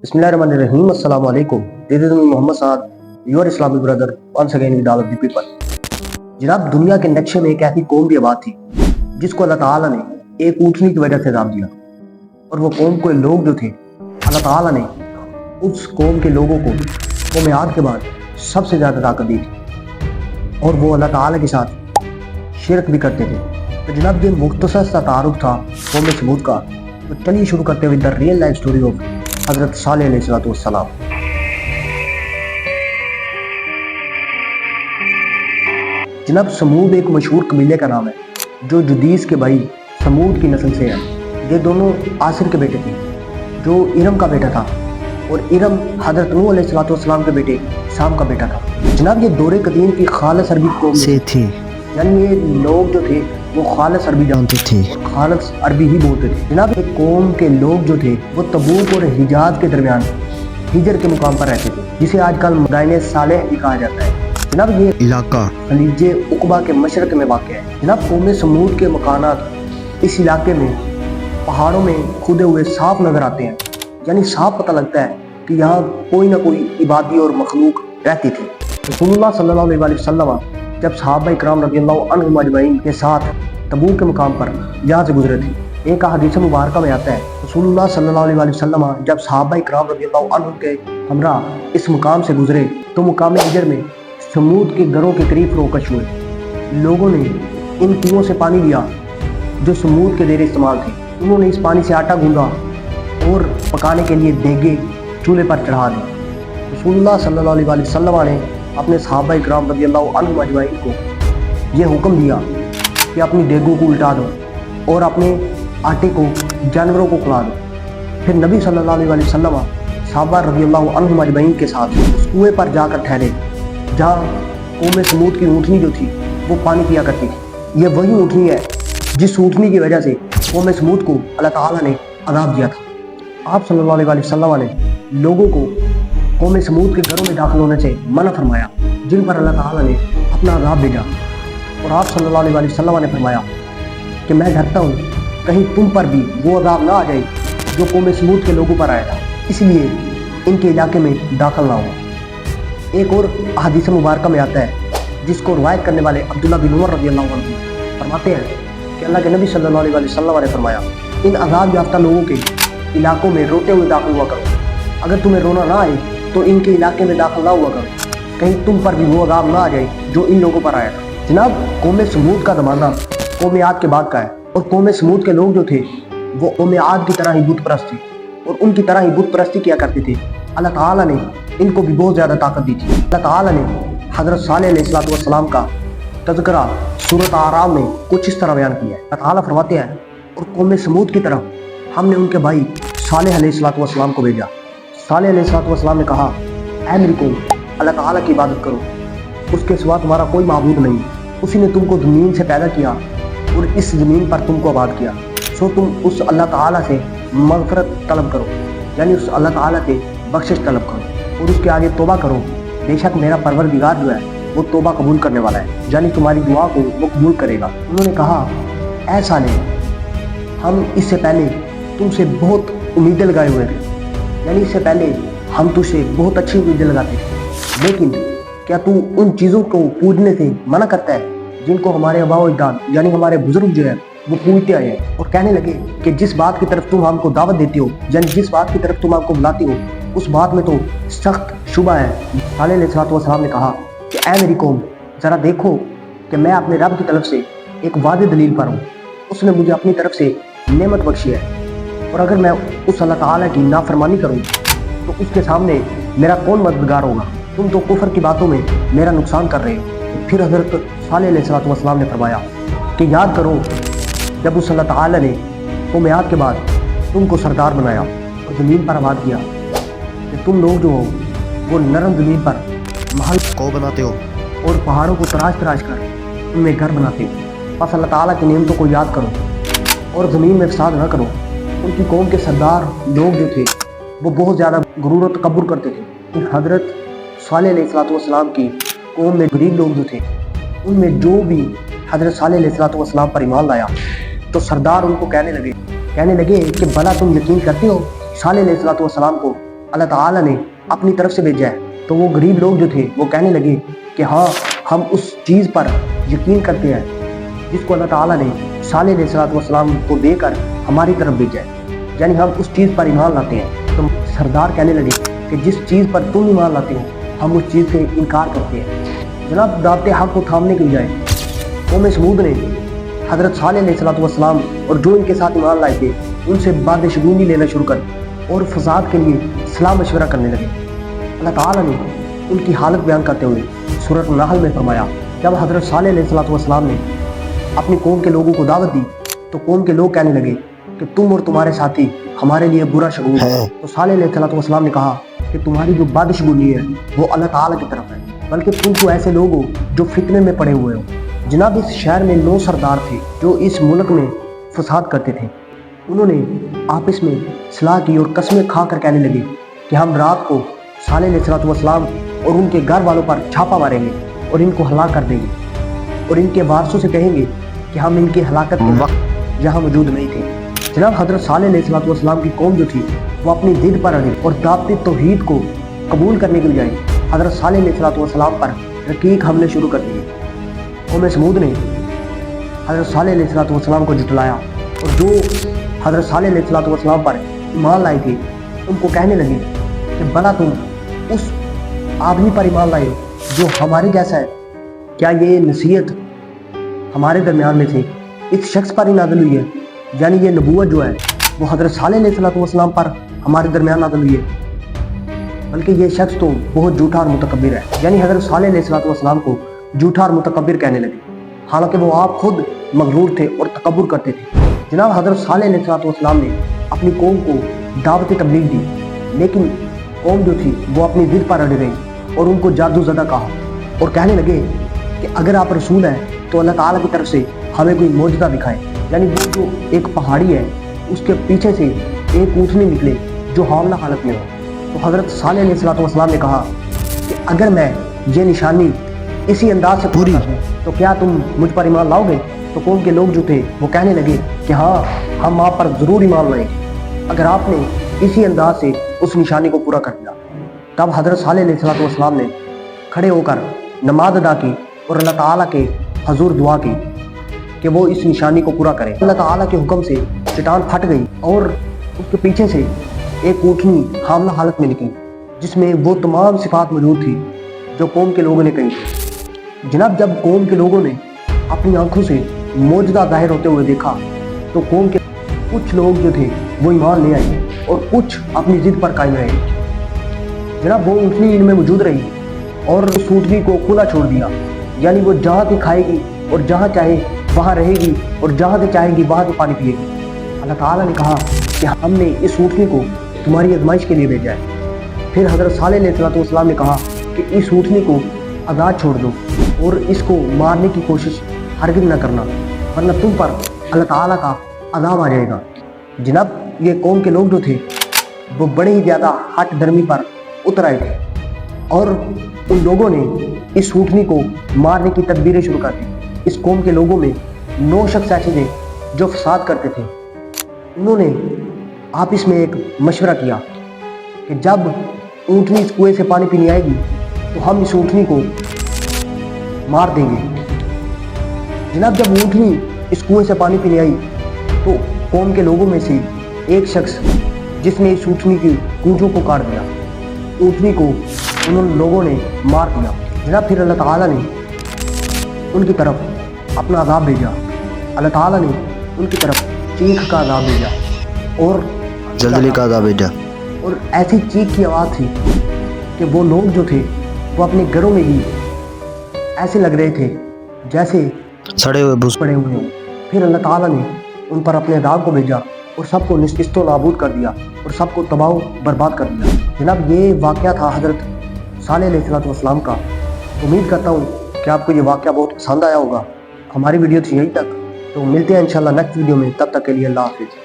Bismillahirrahmanirrahim. Assalamu alaikum. This is Muhammad Saad, your Islamic brother, once again with all of the people. जनाब, दुनिया के नक्शे में एक ऐसी कौम भी आबाद थी जिसको अल्लाह ताला ने एक ऊँटनी की वजह से अज़ाब दिया, और वो कौम के लोग जो थे, अल्लाह ताला ने उस कौम के लोगों को कौम आद के बाद सबसे ज़्यादा ताकत दी थी, और वो अल्लाह ताला के साथ शिरक भी करते थे। तो जनाब, ये मुख्तसर सा तारुफ था कौम समूद का। तो चलिए शुरू करते हुए the real life story of हज़रत सालेह अलैहिस्सलाम। जनाब, समूद एक मशहूर कबीले का नाम है जो जुदीस के भाई समूद की नस्ल से है। ये दोनों आसिर के बेटे थे, जो इरम का बेटा था, और इरम हज़रत नूह अलैहिस्सलाम के बेटे शाम का बेटा था। जनाब, ये दौरे कदीम की खालिस अरबी कौम से थी, यानी ये लोग जो थे वो खालिस अरबी जानते थे, खालिस अरबी ही बोलते थे। जनाब, एक कौम के लोग जो थे वो तबूक और हिजाज के दरमियान हिजर के मुकाम पर रहते थे, जिसे आजकल मदाइने सालेह भी कहा जाता है। जनाब, ये इलाका खलीजे उकबा के मशरक में वाक़ है। जनाब, कौम समूद के मकानात इस इलाके में पहाड़ों में खुदे हुए साफ नजर आते हैं, यानी साफ पता लगता है कि यहाँ कोई ना कोई इबादी और मखलूक रहती थी। रसूलुल्लाह सल्लल्लाहु अलैहि वसल्लम जब सहाबा इकराम रज़ियल्लाहु अन्हुम अजमईन के साथ तबूक के मुकाम पर यहाँ से गुजरे थे, एक हदीस मुबारक में आता है, रसूलुल्लाह सल्लल्लाहु अलैहि वसल्लम जब सहाबा इकराम रज़ियल्लाहु अन्हुम के हमरा इस मुकाम से गुजरे तो मुकाम हिजर में समूद के घरों के करीब फरोकश हुए। लोगों ने इन कुओं से पानी लिया जो समूद के ज़ेर इस्तेमाल थे। उन्होंने इस पानी से आटा गूंदा और पकाने के लिए देगे चूल्हे पर चढ़ा दी। रसूलुल्लाह सल्लल्लाहु अलैहि वसल्लम ने अपने सहाबा इकराम रज़ियल्लाहु अन्हुम अजमईन को यह हुक्म दिया कि अपनी देगों को उल्टा दो और अपने आटे को जानवरों को खिला दो। फिर नबी सल्लल्लाहु अलैहि वसल्लम सहाबा रज़ियल्लाहु अन्हुम अजमईन के साथ उस कुएं पर जाकर ठहरे जहाँ कौम समूद की ऊँटनी जो थी वो पानी पिया करती थी। ये वही ऊँटनी है जिस ऊँटनी की वजह से कौम समूद को अल्लाह ताला ने अज़ाब दिया था। आप सल्लल्लाहु अलैहि वसल्लम ने लोगों को कौम समूद के घरों में दाखिल होने से मना फरमाया, जिन पर अल्लाह ताला ने अपना अज़ाब भेजा। और आप सल्लल्लाहु अलैहि वसल्लम ने फरमाया कि मैं डरता हूँ कहीं तुम पर भी वो अज़ाब ना आ जाए जो कौम समूद के लोगों पर आया था, इसलिए इनके इलाके में दाखिल ना हो। एक और हदीस मुबारक में आता है जिसको रवायत करने वाले अब्दुल्लाह बिन उमर रज़ियल्लाहु अन्हु फरमाते हैं कि अल्लाह के नबी सल्लल्लाहु अलैहि वसल्लम ने फरमाया, इन अज़ाब याफ्ता लोगों के इलाकों में रोते हुए दाखिल हुआ करो। अगर तुम्हें रोना ना आए तो इनके इलाके में दाखिल ना हुआ करो, कहीं तुम पर भी वो अज़ाब ना आ जाए जो इन लोगों पर आया था। जनाब, कौम समूद का ज़माना कौम आद के बाद का है, और कौम समूद के लोग जो थे वो कौम आद की तरह ही बुत परस्त थे, और उनकी तरह ही बुत परस्ती किया करते थे। अल्लाह ताला ने इनको भी बहुत ज़्यादा ताकत दी थी। अल्लाह ताला ने हज़रत सालेह अलैहिस्सलाम का तज़किरा सूरत आराम में कुछ इस तरह बयान किया है। अल्लाह ताला फरमाते हैं, और कौम समूद की तरफ हमने उनके भाई सालेह अलैहिस्सलाम को भेजा। सालेह अलैहिस्सलाम ने कहा, ऐ मेरी कौम, अल्लाह ताला की इबादत करो, उसके सिवा तुम्हारा कोई माबूद नहीं। उसी ने तुमको ज़मीन से पैदा किया और इस ज़मीन पर तुमको आबाद किया, सो तुम उस अल्लाह ताला से मग़फ़िरत तलब करो, यानी उस अल्लाह ताला से बख्शिश तलब करो और उसके आगे तौबा करो। बेशक मेरा परवरदिगार जो है वो तौबा कबूल करने वाला है, यानी तुम्हारी दुआ को वो कबूल करेगा। उन्होंने कहा, ऐ सालेह, हम इससे पहले तुमसे बहुत उम्मीदें लगाए हुए थे, यानी इससे पहले हम तुझसे बहुत अच्छी उम्मीदें लगाते थे, लेकिन क्या तू उन चीज़ों को पूजने से मना करता है जिनको हमारे आबा व अजदाद यानी हमारे बुजुर्ग जो है वो पूजते आए हैं। और कहने लगे कि जिस बात की तरफ तुम हमको दावत देते हो, यानी जिस बात की तरफ तुम हमको बुलाते हो, उस बात में तो सख्त शुबा है। सालेह अलैहिस्सलाम ने कहा कि ऐ मेरी कौम, ज़रा देखो कि मैं अपने रब की तरफ से एक वादे दलील पर हूँ। उसने मुझे अपनी तरफ से नेमत बख्शी है, और अगर मैं उस अल्लाह ताला की नाफरमानी करूँ तो उसके सामने मेरा कौन मददगार होगा। तुम तो कुफर की बातों में मेरा नुकसान कर रहे हो। फिर हज़रत सालेह अलैहिस्सलाम ने फरमाया कि याद करो जब उस अल्लाह ताला ने कौम आद के बाद तुमको सरदार बनाया और ज़मीन पर आबाद किया, कि तुम लोग जो हो वो नरम ज़मीन पर महल को बनाते हो और पहाड़ों को तराश कर उनमें घर बनाते हो। बस अल्लाह ताला की नेमतों को याद करो और ज़मीन में फसाद न करो। उनकी कौम के सरदार लोग जो थे वो बहुत ज़्यादा गुरूर और तकब्बुर करते थे। हज़रत सालेह अलैहिस्सलाम की कौम में गरीब लोग जो थे, उनमें जो भी हज़रत सालेह अलैहिस्सलाम पर ईमान लाया तो सरदार उनको कहने लगे कि भला तुम यकीन करते हो सालेह अलैहिस्सलाम को اللہ تعالیٰ نے اپنی طرف سے بھیجا ہے، تو وہ غریب لوگ جو تھے وہ کہنے لگے کہ ہاں ہم اس چیز پر یقین کرتے ہیں جس کو اللہ تعالیٰ نے صالح علیہ السلام کو دے کر ہماری طرف بھیجا ہے، یعنی ہم اس چیز پر ایمان لاتے ہیں۔ تو سردار کہنے لگے کہ جس چیز پر تم ایمان لاتے ہو ہم اس چیز سے انکار کرتے ہیں۔ جناب دعوت حق کو تھامنے کے بجائے قوم سمود نے حضرت صالح علیہ السلام اور جو ان کے ساتھ ایمان لائے تھے ان سے باد شگونی لینا شروع کر اور فساد کے لیے صلاح مشورہ کرنے لگے۔ اللہ تعالیٰ نے ان کی حالت بیان کرتے ہوئے سورۃ النحل میں فرمایا، جب حضرت صالح علیہ السلام نے اپنی قوم کے لوگوں کو دعوت دی تو قوم کے لوگ کہنے لگے کہ تم اور تمہارے ساتھی ہمارے لیے برا شگون ہے۔ تو صالح علیہ السلام نے کہا کہ تمہاری جو بد شگونی ہے وہ اللہ تعالیٰ کی طرف ہے، بلکہ تم تو ایسے لوگ ہو جو فتنے میں پڑے ہوئے ہو۔ جناب اس شہر میں 9 سردار تھے جو اس ملک میں فساد کرتے تھے۔ انہوں نے آپس میں صلاح کی اور قسمیں کھا کر کہنے لگے کہ ہم رات کو صالح علیہ السلام اور ان کے گھر والوں پر چھاپا ماریں گے اور ان کو ہلاک کر دیں گے، اور ان کے وارثوں سے کہیں گے کہ ہم ان کی ہلاکت کے وقت یہاں موجود نہیں تھے۔ جناب حضرت صالح علیہ السلام کی قوم جو تھی وہ اپنی ضد پر اڑی اور دعوت توحید کو قبول کرنے کے بجائے حضرت صالح علیہ السلام پر رقیق حملے شروع کر دیے۔ قوم سمود نے حضرت صالح علیہ السلام کو جھٹلایا اور جو حضرت صالح علیہ السلام پر ایمان لائے تھے ان کو کہنے لگے کہ بھلا تم اس آدمی پر ایمان لائے جو ہمارے جیسا ہے، کیا یہ نصیحت ہمارے درمیان میں سے اس شخص پر ہی نازل ہوئی ہے؟ یعنی یہ نبوت جو ہے وہ حضرت صالح علیہ السلام پر ہمارے درمیان نازل ہوئی ہے، بلکہ یہ شخص تو بہت جھوٹا اور متکبر ہے۔ یعنی حضرت صالح علیہ السلام کو جھوٹا اور متکبر کہنے لگے، حالانکہ وہ آپ خود مغرور تھے اور تکبر کرتے تھے۔ جناب حضرت صالح علیہ السلام نے اپنی قوم کو دعوت تبلیغ دی، لیکن قوم جو تھی وہ اپنی ضد پر اڑ گئی اور ان کو جادو زدہ کہا اور کہنے لگے کہ اگر آپ رسول ہیں تو اللہ تعالیٰ کی طرف سے ہمیں کوئی معجزہ دکھائے۔ یعنی وہ جو ایک پہاڑی ہے اس کے پیچھے سے ایک اونٹنی نکلے جو حاملہ حالت میں ہو۔ تو حضرت صالح علیہ السلام نے کہا کہ اگر میں یہ نشانی اسی انداز سے پوری تو کیا تم مجھ پر ایمان لاؤ گے؟ تو قوم کے لوگ جو تھے وہ کہنے لگے کہ ہاں ہم آپ پر ضرور ایمان لائیں گے اگر آپ نے اسی انداز سے اس نشانی کو پورا کر دیا۔ تب حضرت صالح علیہ السلام نے کھڑے ہو کر نماز ادا کی اور اللہ تعالیٰ کے حضور دعا کی کہ وہ اس نشانی کو پورا کرے۔ اللہ تعالیٰ کے حکم سے چٹان پھٹ گئی اور اس کے پیچھے سے ایک اونٹنی حاملہ حالت میں نکلی جس میں وہ تمام صفات موجود تھی جو قوم کے لوگوں نے کہی تھی۔ جناب جب قوم کے لوگوں نے اپنی آنکھوں سے معجزہ ظاہر ہوتے ہوئے دیکھا تو قوم کے کچھ لوگ جو تھے وہ ایمان لے آئے اور کچھ اپنی ضد پر قائم رہے۔ جناب وہ اونٹنی ان میں موجود رہی اور اس اونٹنی کو کھلا چھوڑ دیا، یعنی وہ جہاں سے کھائے گی اور جہاں چاہے وہاں رہے گی اور جہاں سے چاہے گی وہاں سے پانی پیے گی۔ اللہ تعالیٰ نے کہا کہ ہم نے اس اونٹنی کو تمہاری آزمائش کے لیے بھیجا ہے۔ پھر حضرت صالح علیہ السلام نے کہا کہ اس اونٹنی کو آزاد چھوڑ دو اور اس کو مارنے کی کوشش ہرگز نہ کرنا، ورنہ تم پر اللہ تعالیٰ کا عذاب آ جائے گا۔ جناب یہ قوم کے لوگ جو تھے وہ بڑے ہی زیادہ ہٹ درمی پر اتر آئے تھے اور ان لوگوں نے اس اونٹنی کو مارنے کی تدبیریں شروع کر دی۔ اس قوم کے لوگوں میں 9 شخص ایسے تھے جو فساد کرتے تھے۔ انہوں نے آپس میں ایک مشورہ کیا کہ جب اونٹنی اس کنویں سے پانی پینے آئے گی تو ہم اس اونٹنی کو مار دیں گے۔ جناب جب اونٹنی اس کنویں سے پانی پینے آئی تو قوم کے لوگوں میں سے ایک شخص جس نے اس اونٹنی کی گونجوں کو کاٹ دیا، اونٹنی کو انہوں لوگوں نے مار دیا۔ جناب پھر اللہ تعالیٰ نے ان کی طرف اپنا عذاب بھیجا، اللہ تعالیٰ نے ان کی طرف چیخ کا عذاب بھیجا اور زلزلے کا عذاب بھیجا، اور ایسی چیخ کی آواز تھی کہ وہ لوگ جو تھے وہ اپنے گھروں میں ہی ایسے لگ رہے تھے جیسے سڑے ہوئے بھوس پڑے ہوئے ہوں۔ پھر اللہ تعالیٰ نے ان پر اپنے عذاب کو بھیجا اور سب کو نشست و نابود کر دیا اور سب کو تباہ و برباد کر دیا۔ جناب یہ واقعہ تھا حضرت صالح علیہ السلام کا۔ امید کرتا ہوں کہ آپ کو یہ واقعہ بہت پسند آیا ہوگا۔ ہماری ویڈیو تھی یہیں تک، تو ملتے ہیں انشاءاللہ نیکسٹ ویڈیو میں، تب تک کے لیے اللہ حافظ۔